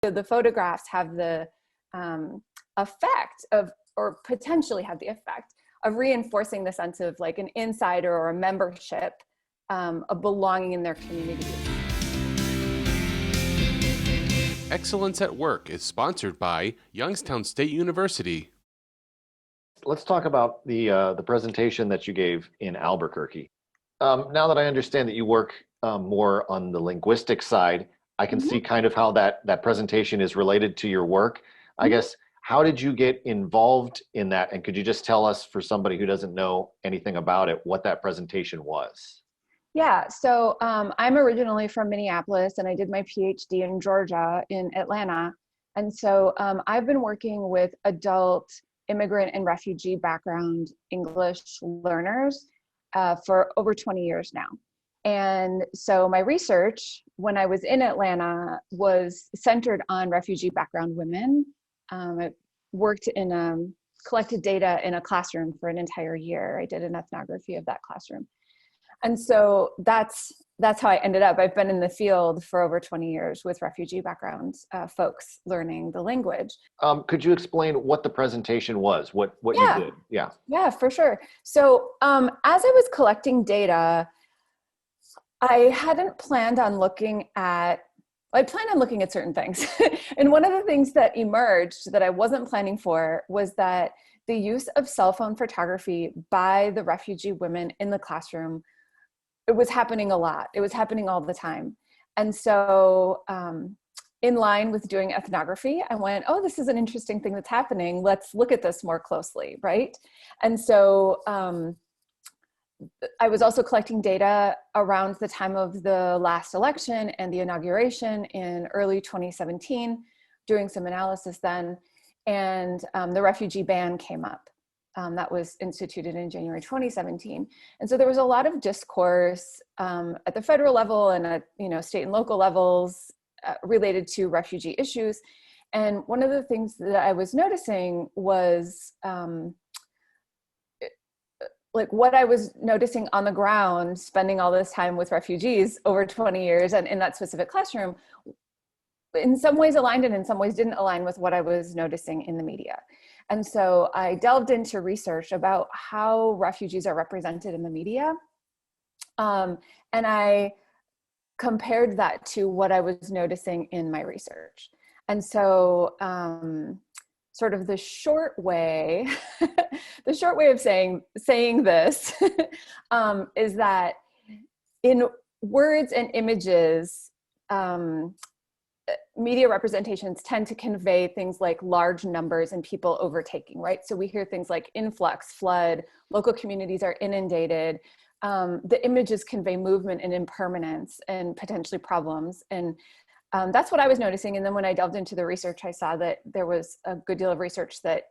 the photographs have the effect of, or potentially have the effect of reinforcing the sense of like an insider or a membership, of belonging in their community. Excellence at Work is sponsored by Youngstown State University. Let's talk about the presentation that you gave in Albuquerque. Now that I understand that you work more on the linguistic side, I can see kind of how that presentation is related to your work. I guess, how did you get involved in that? And could you just tell us, for somebody who doesn't know anything about it, what that presentation was? Yeah, so I'm originally from Minneapolis, and I did my PhD in Georgia, in Atlanta. And so I've been working with adult immigrant and refugee background English learners for over 20 years now. And so my research when I was in Atlanta was centered on refugee background women. I worked in collected data in a classroom for an entire year. I did an ethnography of that classroom. And so that's how I ended up. I've been in the field for over 20 years with refugee background folks learning the language. Could you explain what the presentation was, what you did? Yeah, for sure. So as I was collecting data, I hadn't planned on looking at, I planned on looking at certain things. And one of the things that emerged that I wasn't planning for was that the use of cell phone photography by the refugee women in the classroom, it was happening a lot. It was happening all the time. And so in line with doing ethnography, I went, oh, this is an interesting thing that's happening. Let's look at this more closely, right? And so I was also collecting data around the time of the last election and the inauguration in early 2017, doing some analysis then, and the refugee ban came up. That was instituted in January 2017. And so there was a lot of discourse at the federal level and at state and local levels related to refugee issues. And one of the things that I was noticing was like what I was noticing on the ground, spending all this time with refugees over 20 years and in that specific classroom, in some ways aligned and in some ways didn't align with what I was noticing in the media. And so I delved into research about how refugees are represented in the media. And I compared that to what I was noticing in my research. And so sort of the short way of saying this is that in words and images, media representations tend to convey things like large numbers and people overtaking, right? So we hear things like influx, flood, local communities are inundated. The images convey movement and impermanence and potentially problems. And that's what I was noticing. And then when I delved into the research, I saw that there was a good deal of research that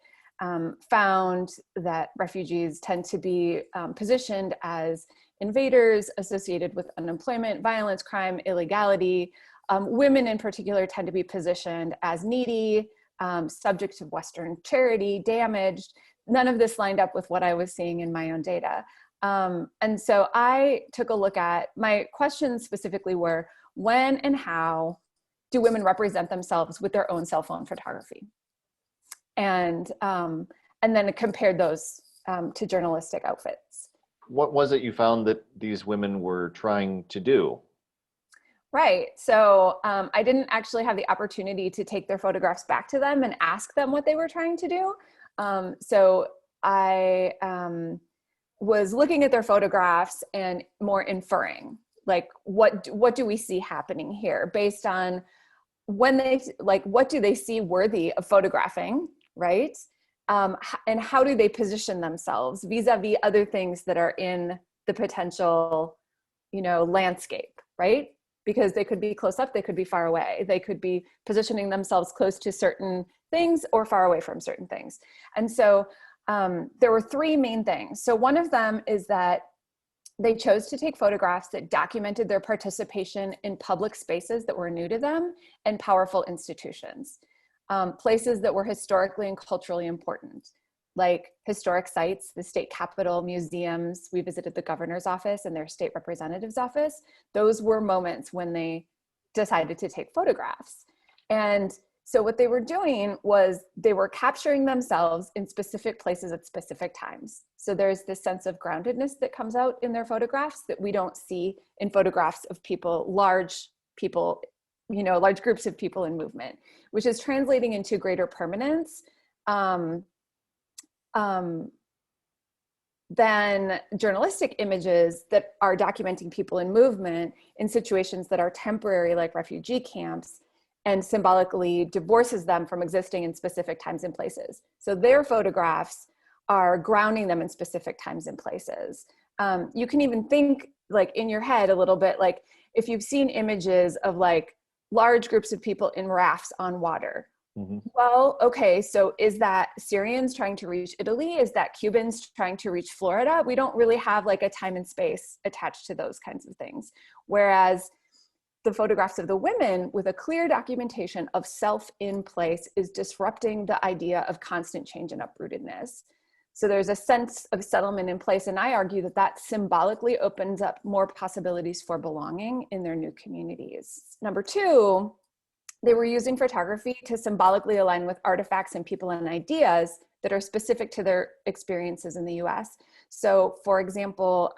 found that refugees tend to be positioned as invaders associated with unemployment, violence, crime, illegality. Women in particular tend to be positioned as needy, subject to Western charity, damaged. None of this lined up with what I was seeing in my own data. And so I took a look at, my questions specifically were, when and how do women represent themselves with their own cell phone photography? And then compared those to journalistic outfits. What was it you found that these women were trying to do? Right. So I didn't actually have the opportunity to take their photographs back to them and ask them what they were trying to do. So I was looking at their photographs and more inferring, like, what do we see happening here based on when they, like, what do they see worthy of photographing, right? And how do they position themselves vis-a-vis other things that are in the potential, landscape, right? Because they could be close up, they could be far away. They could be positioning themselves close to certain things or far away from certain things. And so there were three main things. So one of them is that they chose to take photographs that documented their participation in public spaces that were new to them and powerful institutions, places that were historically and culturally important, like historic sites, the state capitol, museums. We visited the governor's office and their state representative's office. Those were moments when they decided to take photographs. And so what they were doing was they were capturing themselves in specific places at specific times. So there's this sense of groundedness that comes out in their photographs that we don't see in photographs of large groups of people in movement, which is translating into greater permanence than journalistic images that are documenting people in movement in situations that are temporary, like refugee camps, and symbolically divorces them from existing in specific times and places. So their photographs are grounding them in specific times and places. You can even think like in your head a little bit, like if you've seen images of like large groups of people in rafts on water. Mm-hmm. Well, okay, so is that Syrians trying to reach Italy? Is that Cubans trying to reach Florida? We don't really have like a time and space attached to those kinds of things. Whereas the photographs of the women with a clear documentation of self in place is disrupting the idea of constant change and uprootedness. So there's a sense of settlement in place. And I argue that that symbolically opens up more possibilities for belonging in their new communities. Number two, they were using photography to symbolically align with artifacts and people and ideas that are specific to their experiences in the US. So for example,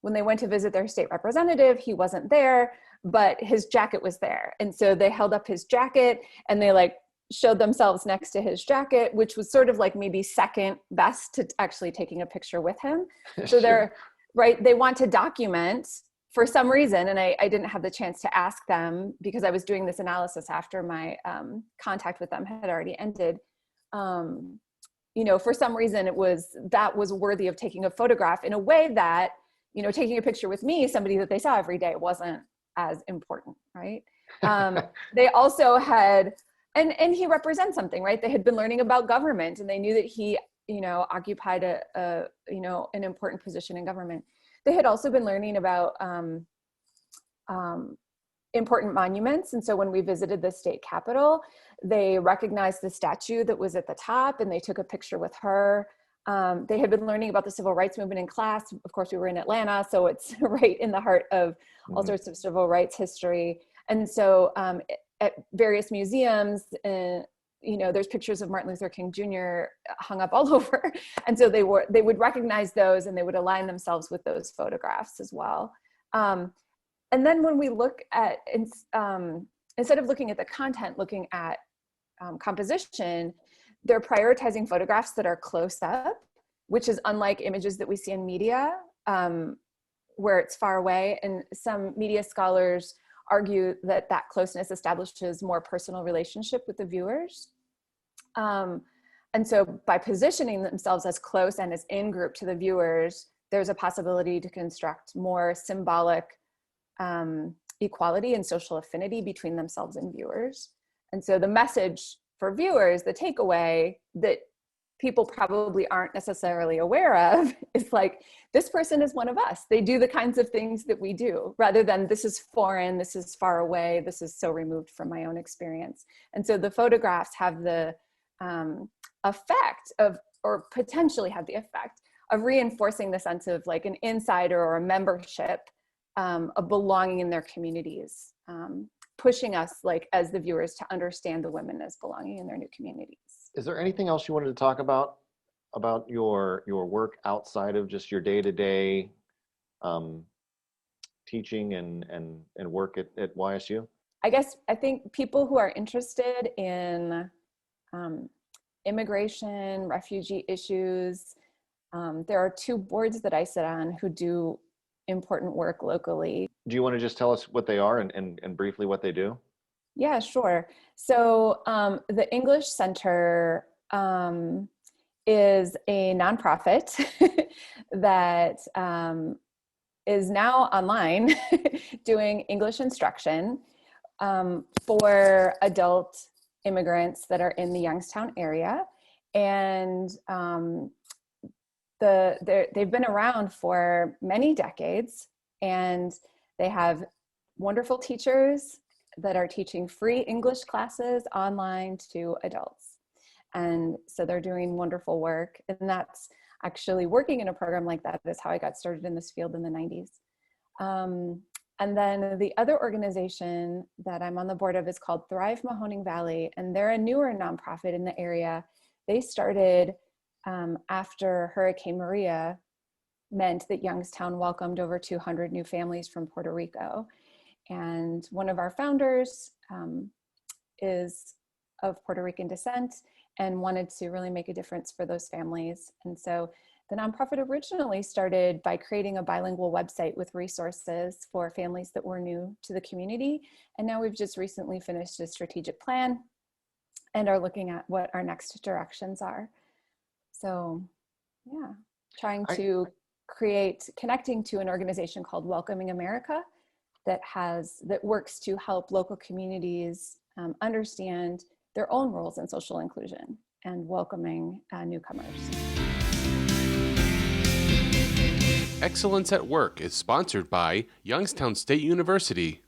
when they went to visit their state representative, he wasn't there, but his jacket was there. And so they held up his jacket and they like showed themselves next to his jacket, which was sort of like maybe second best to actually taking a picture with him. So they're right. They want to document for some reason. And I didn't have the chance to ask them because I was doing this analysis after my contact with them had already ended. For some reason that was worthy of taking a photograph in a way that, taking a picture with me, somebody that they saw every day, wasn't as important, right? They also had, and he represents something, right? They had been learning about government and they knew that he, occupied an important position in government. They had also been learning about important monuments. And so when we visited the state capitol, they recognized the statue that was at the top and they took a picture with her. They had been learning about the civil rights movement in class. Of course, we were in Atlanta, so it's right in the heart of all sorts of civil rights history. And so at various museums, there's pictures of Martin Luther King Jr. hung up all over. And so they would recognize those and they would align themselves with those photographs as well. And then when we look at, instead of looking at the content, looking at composition, they're prioritizing photographs that are close up, which is unlike images that we see in media, where it's far away. And some media scholars argue that that closeness establishes more personal relationship with the viewers. And so by positioning themselves as close and as in group to the viewers, there's a possibility to construct more symbolic equality and social affinity between themselves and viewers. And so the message for viewers, the takeaway that people probably aren't necessarily aware of is like, this person is one of us. They do the kinds of things that we do, rather than this is foreign, this is far away, this is so removed from my own experience. And so the photographs have the effect of, or potentially have the effect of reinforcing the sense of like an insider or a membership of belonging in their communities, pushing us like as the viewers to understand the women as belonging in their new communities. Is there anything else you wanted to talk about your work outside of just your day-to-day teaching and work at YSU? I think people who are interested in immigration, refugee issues, there are two boards that I sit on who do important work locally. Do you want to just tell us what they are and briefly what they do? Yeah, sure. So the English Center is a nonprofit that is now online doing English instruction for adult immigrants that are in the Youngstown area. And they've been around for many decades, and they have wonderful teachers that are teaching free English classes online to adults. And so they're doing wonderful work. And that's actually working in a program like that is how I got started in this field in the 90s. And then the other organization that I'm on the board of is called Thrive Mahoning Valley, and they're a newer nonprofit in the area. They started after Hurricane Maria meant that Youngstown welcomed over 200 new families from Puerto Rico. And one of our founders is of Puerto Rican descent and wanted to really make a difference for those families. And so the nonprofit originally started by creating a bilingual website with resources for families that were new to the community. And now we've just recently finished a strategic plan and are looking at what our next directions are. So yeah, trying to connecting to an organization called Welcoming America that works to help local communities understand their own roles in social inclusion and welcoming newcomers. Excellence at Work is sponsored by Youngstown State University.